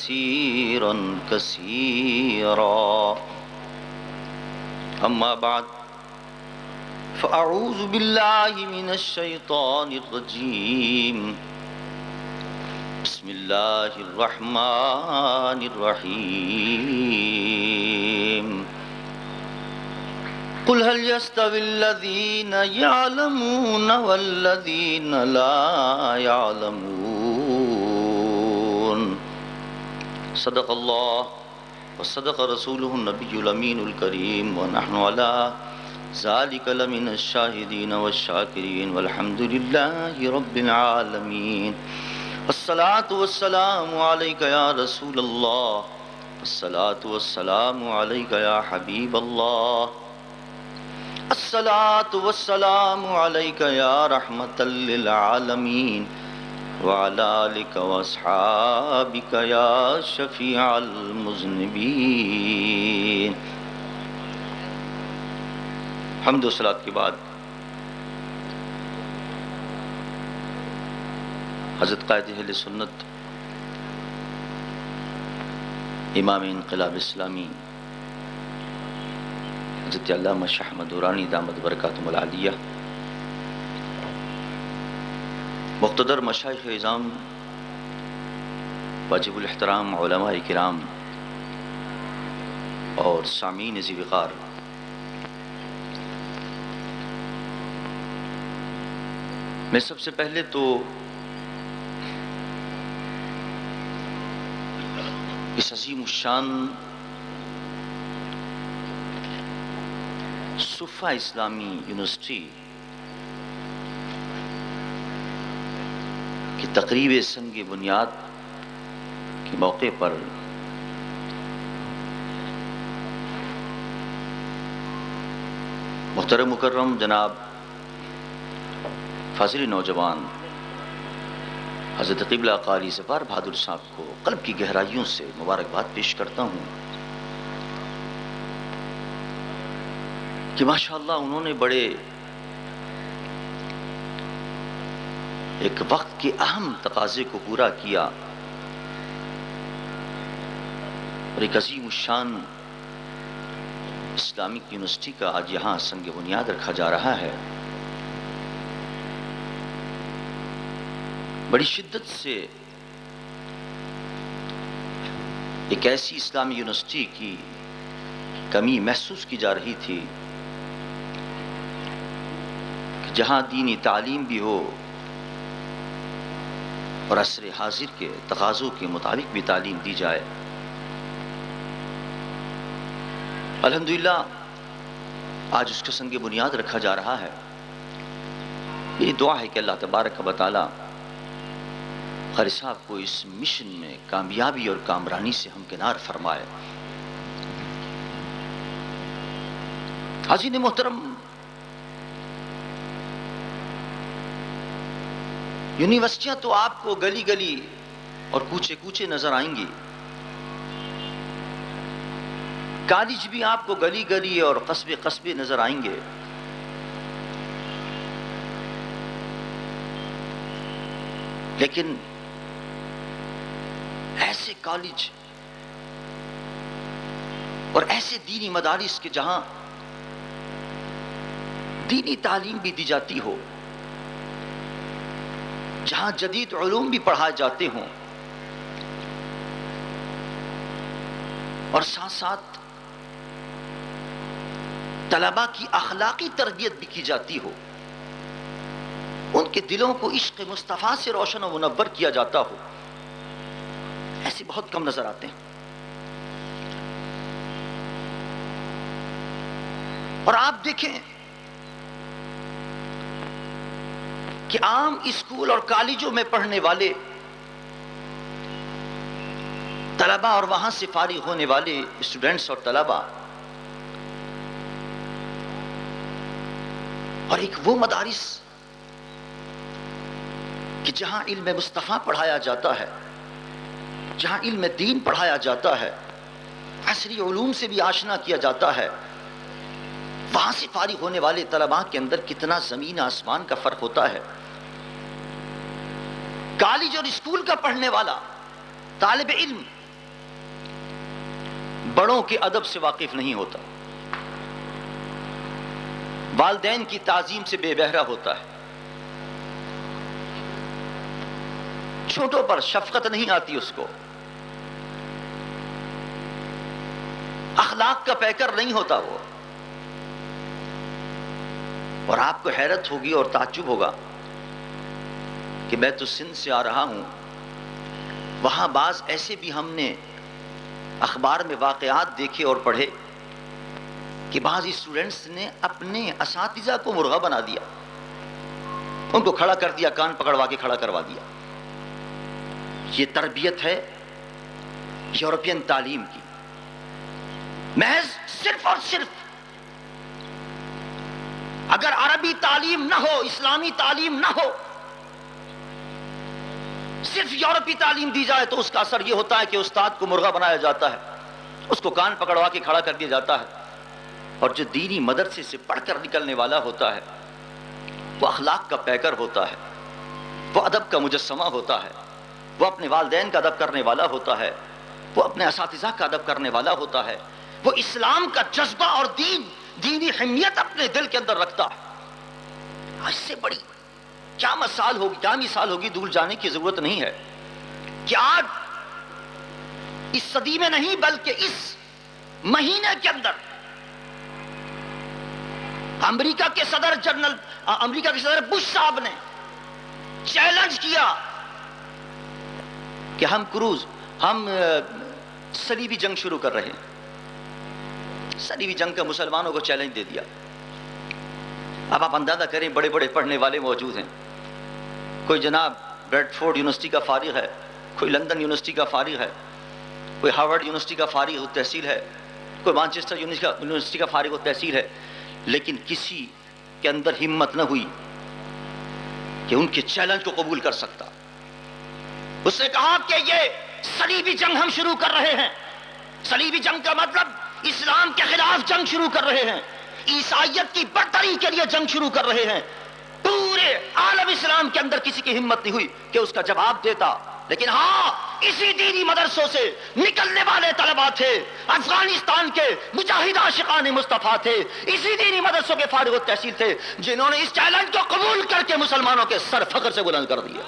كثيرا كثيرا. أما بعد فأعوذ بالله من الشيطان الرجيم. بسم الله الرحمن الرحيم. قل هل يستوي الذين يعلمون والذين لا يعلمون. صدق الله وصدق رسوله النبي الأمين الكريم ونحن على ذلك لمن الشاهدين والشاكرين والحمد لله رب العالمين. الصلاة والسلام عليك يا رسول الله، الصلاة والسلام عليك يا حبيب الله، الصلاة والسلام عليك يا رحمة للعالمين، وعلى آلك وأصحابك يا شفيع المذنبين. حمد و صلاۃ کے بعد حضرت قائد اہل سنت امام انقلاب اسلامی حضرت علامہ شاہ احمد درانی دامت برکاتہم العالیہ، مقتدر مشائخ اعظام، واجب الاحترام علماء کرام اور سامعین ذی وقار، میں سب سے پہلے تو اس عظیم الشان صفا اسلامی یونیورسٹی کی تقریب سنگ بنیاد کے موقع پر محترم مکرم جناب فاضل نوجوان حضرت قبلہ قاری ظفار بہادر صاحب کو قلب کی گہرائیوں سے مبارکباد پیش کرتا ہوں کہ ماشاءاللہ انہوں نے بڑے ایک وقت کے اہم تقاضے کو پورا کیا اور ایک عظیم الشان اسلامک یونیورسٹی کا آج یہاں سنگ بنیاد رکھا جا رہا ہے. بڑی شدت سے ایک ایسی اسلامی یونیورسٹی کی کمی محسوس کی جا رہی تھی کہ جہاں دینی تعلیم بھی ہو اور عصر حاضر کے تقاضوں کے مطابق بھی تعلیم دی جائے. الحمدللہ آج اس کا سنگ بنیاد رکھا جا رہا ہے. یہ دعا ہے کہ اللہ تبارک و تعالی قاری صاحب کو اس مشن میں کامیابی اور کامرانی سے ہمکنار فرمائے. حاضرین محترم، یونیورسٹیاں تو آپ کو گلی گلی اور کوچے کوچے نظر آئیں گی، کالج بھی آپ کو گلی گلی اور قصبے قصبے نظر آئیں گے، لیکن ایسے کالج اور ایسے دینی مدارس کے جہاں دینی تعلیم بھی دی جاتی ہو، جہاں جدید علوم بھی پڑھائے جاتے ہوں اور ساتھ ساتھ طلباء کی اخلاقی تربیت بھی کی جاتی ہو، ان کے دلوں کو عشق مصطفیٰ سے روشن و منور کیا جاتا ہو، ایسے بہت کم نظر آتے ہیں. اور آپ دیکھیں کہ عام اسکول اور کالجوں میں پڑھنے والے طلباء اور وہاں سے فارغ ہونے والے اسٹوڈنٹس اور طلباء اور ایک وہ مدارس کہ جہاں علم مصطفیٰ پڑھایا جاتا ہے، جہاں علم دین پڑھایا جاتا ہے، عصری علوم سے بھی آشنا کیا جاتا ہے، وہاں سے فارغ ہونے والے طلباء کے اندر کتنا زمین آسمان کا فرق ہوتا ہے. کالج اور اسکول کا پڑھنے والا طالب علم بڑوں کے ادب سے واقف نہیں ہوتا، والدین کی تعظیم سے بے بہرا ہوتا ہے، چھوٹوں پر شفقت نہیں آتی اس کو، اخلاق کا پیکر نہیں ہوتا وہ۔ اور آپ کو حیرت ہوگی اور تعجب ہوگا کہ میں تو سندھ سے آ رہا ہوں، وہاں بعض ایسے بھی ہم نے اخبار میں واقعات دیکھے اور پڑھے کہ بعض اسٹوڈنٹس نے اپنے اساتذہ کو مرغا بنا دیا، ان کو کھڑا کر دیا، کان پکڑوا کے کھڑا کروا دیا۔ یہ تربیت ہے یورپین تعلیم کی، محض صرف اور صرف اگر عربی تعلیم نہ ہو، اسلامی تعلیم نہ ہو، صرف یورپی تعلیم دی جائے تو اس کا اثر یہ ہوتا ہے کہ استاد کو مرغا بنایا جاتا ہے، اس کو کان پکڑوا کے کھڑا کر دیا جاتا ہے۔ اور جو دینی مدرسے سے پڑھ کر نکلنے والا ہوتا ہے وہ اخلاق کا پیکر ہوتا ہے، وہ ادب کا مجسمہ ہوتا ہے، وہ اپنے والدین کا ادب کرنے والا ہوتا ہے، وہ اپنے اساتذہ کا ادب کرنے والا ہوتا ہے، وہ اسلام کا جذبہ اور دینی حمیت اپنے دل کے اندر رکھتا ہے۔ اس سے بڑی کیا مثال ہوگی دور جانے کی ضرورت نہیں ہے کہ آج اس صدی میں نہیں بلکہ اس مہینے کے اندر امریکہ کے صدر بش صاحب نے چیلنج کیا کہ ہم صلیبی جنگ شروع کر رہے ہیں۔ صلیبی جنگ کا مسلمانوں کو چیلنج دے دیا۔ اب آپ اندازہ کریں، بڑے بڑے پڑھنے والے موجود ہیں، کوئی جناب بریڈ فورڈ یونیورسٹی کا فارغ ہے، کوئی لندن یونیورسٹی کا فارغ ہے، کوئی ہارورڈ یونیورسٹی کا فارغ التحصیل ہے، کوئی مانچسٹر یونیورسٹی کا فارغ التحصیل ہے، لیکن کسی کے اندر ہمت نہ ہوئی کہ ان کے چیلنج کو قبول کر سکتا۔ اس نے کہا کہ یہ صلیبی جنگ ہم شروع کر رہے ہیں۔ صلیبی جنگ کا مطلب اسلام کے خلاف جنگ شروع کر رہے ہیں، عیسائیت کی برتری کے لیے جنگ شروع کر رہے ہیں۔ پورے عالم اسلام کے اندر کسی کی ہمت نہیں ہوئی کہ اس کا جواب دیتا، لیکن ہاں اسی دینی مدرسوں سے نکلنے والے طلباء تھے، افغانستان کے مجاہد عاشقان مصطفیٰ تھے، اسی دینی مدرسوں کے فارغ التحصیل تھے جنہوں نے اس چیلنج کو قبول کر کے مسلمانوں کے سر فخر سے بلند کر دیا۔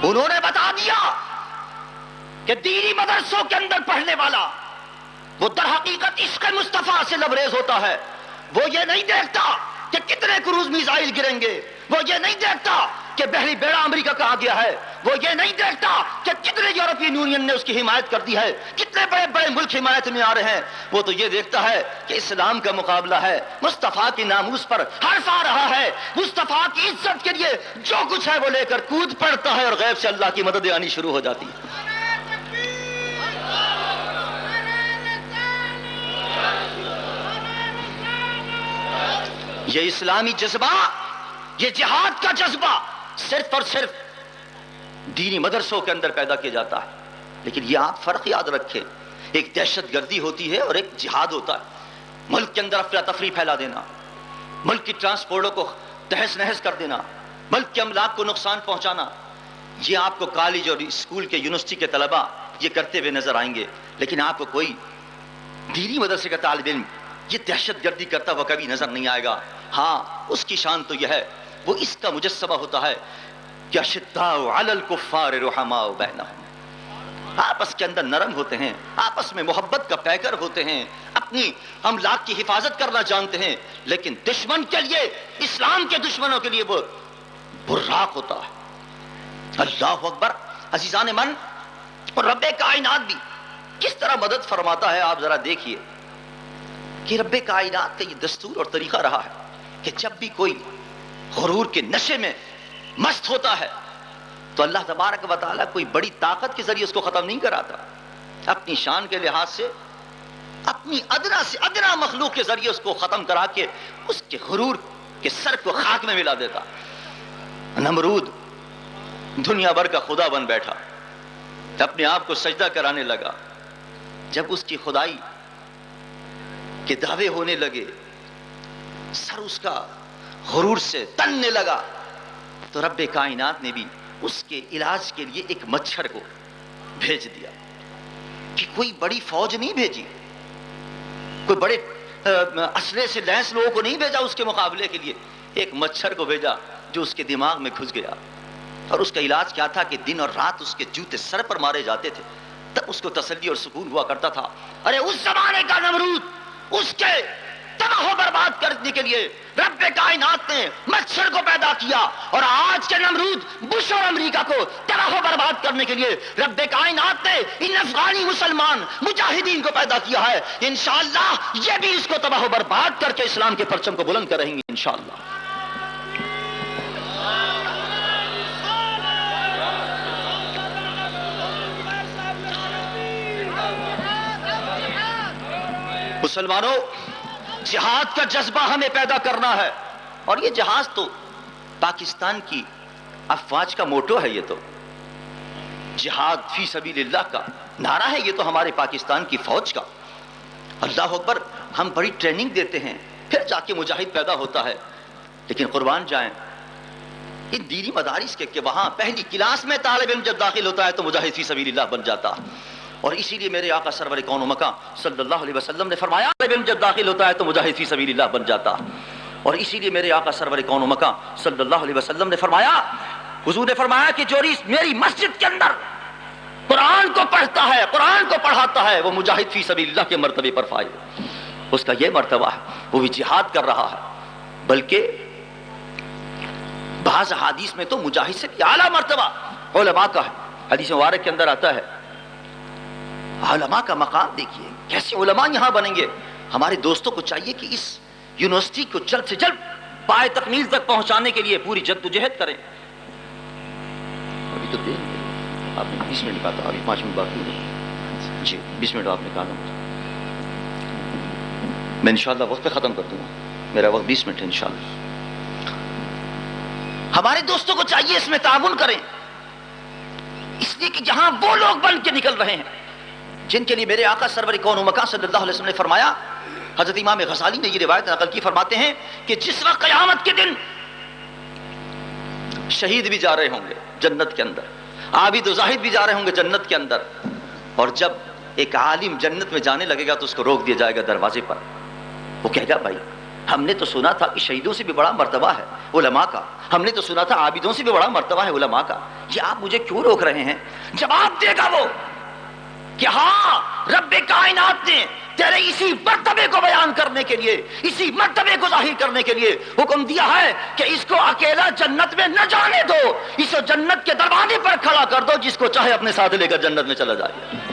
انہوں نے بتا دیا کہ دینی مدرسوں کے اندر پڑھنے والا وہ در حقیقت عشق مصطفیٰ سے لبریز ہوتا ہے۔ وہ یہ نہیں دیکھتا کہ کتنے کروز میزائل گریں گے، وہ یہ نہیں دیکھتا کہ بحری بیڑا امریکہ کہاں گیا ہے، وہ یہ نہیں دیکھتا کہ کتنے یورپین یونین نے اس کی حمایت کر دی ہے، کتنے بڑے بڑے ملک حمایت میں آ رہے ہیں۔ وہ تو یہ دیکھتا ہے کہ اسلام کا مقابلہ ہے، مصطفیٰ کی ناموس پر حرف آ رہا ہے، مصطفیٰ کی عزت کے لیے جو کچھ ہے وہ لے کر کود پڑتا ہے اور غیب سے اللہ کی مدد آنی شروع ہو جاتی ہے۔ یہ اسلامی جذبہ، یہ جہاد کا جذبہ صرف اور صرف دینی مدرسوں کے اندر پیدا کیا جاتا ہے۔ لیکن یہ آپ فرق یاد رکھیں، ایک دہشت گردی ہوتی ہے اور ایک جہاد ہوتا ہے۔ ملک کے اندر افراتفری پھیلا دینا، ملک کی ٹرانسپورٹوں کو تہس نہس کر دینا، ملک کے املاک کو نقصان پہنچانا، یہ آپ کو کالج اور اسکول کے یونیورسٹی کے طلباء یہ کرتے ہوئے نظر آئیں گے، لیکن آپ کو کوئی دینی مدرسے کا طالب علم یہ دہشت گردی کرتا ہوا کبھی نظر نہیں آئے گا۔ ہاں اس کی شان تو یہ ہے، وہ اس کا مجسمہ ہوتا ہے کہ اشداء علی الکفار رحماء بینہم، آپس کے اندر نرم ہوتے ہیں، آپس میں محبت کا پیکر ہوتے ہیں، اپنی املاک کی حفاظت کرنا جانتے ہیں، لیکن دشمن کے لیے، اسلام کے دشمنوں کے لیے وہ براق ہوتا ہے۔ اللہ اکبر۔ عزیزان من، اور رب کائنات بھی کس طرح مدد فرماتا ہے آپ ذرا دیکھیے کہ رب کائنات کا یہ دستور اور طریقہ رہا ہے کہ جب بھی کوئی غرور کے نشے میں مست ہوتا ہے تو اللہ تبارک و تعالیٰ کوئی بڑی طاقت کے ذریعے اس کو ختم نہیں کراتا، اپنی شان کے لحاظ سے اپنی ادنا سے ادنا مخلوق کے ذریعے اس کو ختم کرا کے اس کے غرور کے سر کو خاک میں ملا دیتا۔ نمرود دنیا بھر کا خدا بن بیٹھا، اپنے آپ کو سجدہ کرانے لگا۔ جب اس کی خدائی کے دعوے ہونے لگے، سر اس کا غرور سے تننے لگا تو رب کائنات نے بھی اس کے علاج کے لیے ایک مچھر کو بھیج دیا، کہ کوئی بڑی فوج نہیں بھیجی، کوئی بڑے اسلحے سے لیس لوگوں کو نہیں بھیجا اس کے مقابلے کے لیے، ایک مچھر کو بھیجا جو اس کے دماغ میں گھس گیا، اور اس کا علاج کیا تھا کہ دن اور رات اس کے جوتے سر پر مارے جاتے تھے، تب اس کو تسلی اور سکون ہوا کرتا تھا۔ ارے اس زمانے کا نمرود، اس کے تباہ و برباد کرنے کے لیے رب کائنات نے مچھر کو پیدا کیا، اور آج کے نمرود بش اور امریکہ کو تباہ و برباد کرنے کے لیے رب کائنات نے ان افغانی مسلمان مجاہدین کو پیدا کیا ہے۔ انشاءاللہ یہ بھی اس کو تباہ و برباد کر کے اسلام کے پرچم کو بلند کریں گے انشاءاللہ۔ مسلمانوں، جہاد کا جذبہ ہمیں پیدا کرنا ہے، اور یہ جہاز تو پاکستان کی افواج کا موٹو ہے، یہ تو جہاد فی سبیل اللہ کا نعرہ ہے، یہ تو ہمارے پاکستان کی فوج کا۔ اللہ اکبر، ہم بڑی ٹریننگ دیتے ہیں، پھر جا کے مجاہد پیدا ہوتا ہے، لیکن قربان جائیں ان دینی مدارس کے کہ وہاں پہلی کلاس میں طالب علم جب داخل ہوتا ہے تو مجاہد فی سبیل اللہ بن جاتا ہے۔ اور اسی لیے میرے آقا سرور کون و مکان صلی اللہ علیہ وسلم نے فرمایا طالب علم جب داخل ہوتا ہے تو مجاہد فی سبیل اللہ بن جاتا ہے۔ اور اسی لیے میرے آقا سرور کون و مکان صلی اللہ علیہ وسلم نے فرمایا، حضور نے فرمایا کہ جو میری مسجد کے اندر قرآن کو پڑھتا ہے، قرآن کو پڑھاتا ہے، وہ مجاہد فی سبیل اللہ کے مرتبے پر فائز ہے۔ اس کا یہ مرتبہ ہے، وہ بھی جہاد کر رہا ہے، بلکہ بعض حدیث میں تو مجاہد سے بھی اعلیٰ مرتبہ علماء کا ہے۔ حدیث مبارک کے اندر آتا ہے، علماء کا مقام دیکھیے، کیسے علماء یہاں بنیں گے۔ ہمارے دوستوں کو چاہیے کہ اس یونیورسٹی کو جلد سے جلد پائے تکمیل تک پہنچانے کے لیے پوری جدوجہد کریں۔ ابھی تو دیں گے، آپ نے 20 منٹ کہا تھا، ابھی 5 منٹ باقی ہے جی، 20 منٹ آپ نے کہا، میں انشاءاللہ وقت پہ ختم کر دوں گا، میرا وقت 20 منٹ ہے انشاءاللہ۔ ہمارے دوستوں کو چاہیے اس میں تعاون کریں، اس لیے کہ جہاں وہ لوگ بن کے نکل رہے ہیں جن کے لیے میرے آقا سرور کون و مکان صلی اللہ علیہ وسلم نے فرمایا، حضرت امام غزالی نے یہ روایت نقل کی، فرماتے ہیں کہ جس وقت قیامت کے دن شہید بھی جا رہے ہوں گے جنت کے اندر، عابد و زاہد بھی جا رہے ہوں گے جنت کے اندر، اور جب ایک عالم جنت میں جانے لگے گا تو اس کو روک دیا جائے گا دروازے پر، وہ کہے گا بھائی ہم نے تو سنا تھا کہ شہیدوں سے بھی بڑا مرتبہ ہے علماء کا، ہم نے تو سنا تھا عابدوں سے بھی بڑا مرتبہ ہے علماء کا، یہ آپ مجھے کیوں روک رہے ہیں؟ جواب دے گا وہ کہ ہاں رب کائنات نے تیرے اسی مرتبے کو بیان کرنے کے لیے، اسی مرتبے کو ظاہر کرنے کے لیے حکم دیا ہے کہ اس کو اکیلا جنت میں نہ جانے دو، اس کو جنت کے دروازے پر کھڑا کر دو، جس کو چاہے اپنے ساتھ لے کر جنت میں چلا جائے۔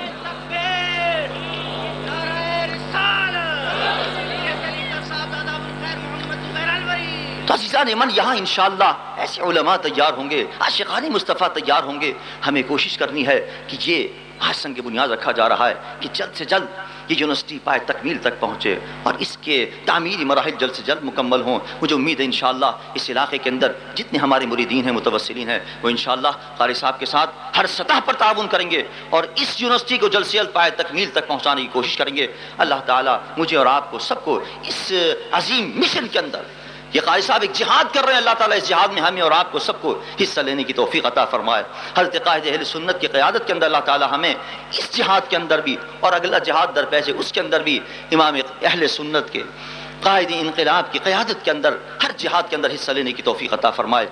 تو عزیزان من، یہاں انشاءاللہ ایسے علماء تیار ہوں گے، عاشقان مصطفیٰ تیار ہوں گے۔ ہمیں کوشش کرنی ہے کہ یہ آج سنگ بنیاد رکھا جا رہا ہے کہ جلد سے جلد یہ یونیورسٹی پائے تکمیل تک پہنچے اور اس کے تعمیری مراحل جلد سے جلد مکمل ہوں۔ مجھے امید ہے انشاءاللہ اس علاقے کے اندر جتنے ہمارے مریدین ہیں، متوسلین ہیں، وہ انشاءاللہ قاری صاحب کے ساتھ ہر سطح پر تعاون کریں گے اور اس یونیورسٹی کو جلد سے جلد پائے تکمیل تک پہنچانے کی کوشش کریں گے۔ اللہ تعالیٰ مجھے اور آپ کو سب کو اس عظیم مشن کے اندر، یہ قاری صاحب ایک جہاد کر رہے ہیں، اللہ تعالیٰ اس جہاد میں ہمیں اور آپ کو سب کو حصہ لینے کی توفیق عطا فرمائے۔ حضرت قائد اہل سنت کی قیادت کے اندر اللہ تعالیٰ ہمیں اس جہاد کے اندر بھی اور اگلا جہاد درپیش ہے اس کے اندر بھی امام اہل سنت کے قائد انقلاب کی قیادت کے اندر ہر جہاد کے اندر حصہ لینے کی توفیق عطا فرمائے۔